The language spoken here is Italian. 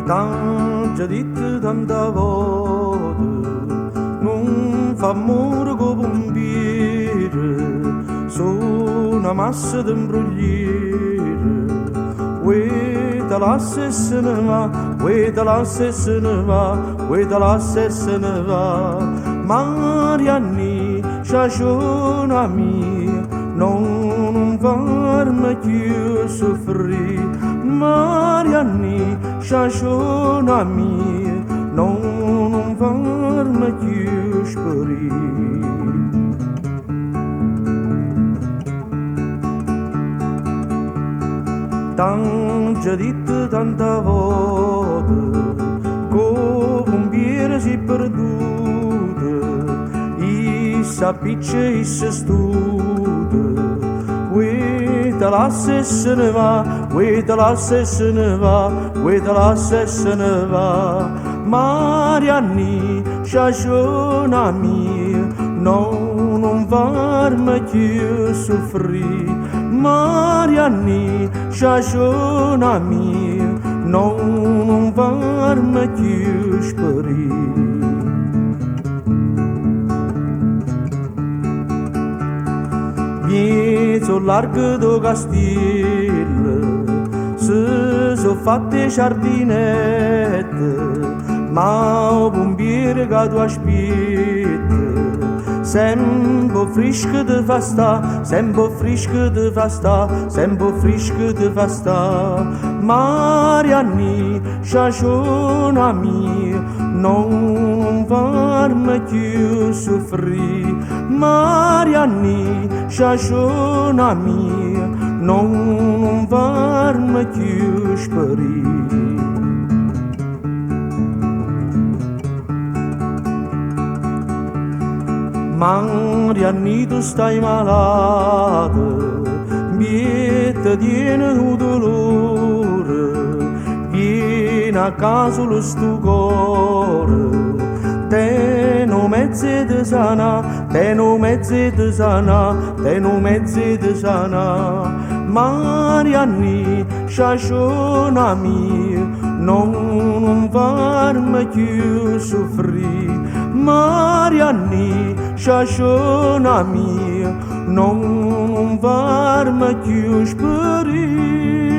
Tanta ditta, tanta volta, non fa amore con pompiere, sono una massa di imbrogliere. Ueta la se ne va, ueta la se ne va, ueta la se ne va. Marianni, sciaciona mia, non farmi più soffrire. Marianni, sciaciona mia, non farmi più sparire. Tanta ditta, tanta volta, con pompiere si è perduta, i s'appiccia e si studa. Ueta la se ne va, ueta la se ne va, ueta la se ne va. Marianni, sciaciona mia, non farmi più soffrire. Marianni, sciaciona mia, non farmi più sparire. Mezzo largo do castello, si sono fatte giardinette, ma un pompiere che tu aspetta, sempre fresco di festa, sempre fresco di festa, sempre fresco di festa. Marianni, sciaciona mia, non farmi più soffrire. Marianni, sciaciona mia, non farmi più sparire. Marianni, tu stai malata, miete tiene un dolore, vieni a casa lo sto cuore, te non mezze di sana, te non mezze di sana, te non mezze di sana. Marianni, sciaciona mia, non farmi più soffrire. Marianni, sciaciona mia, non farmi più sparire.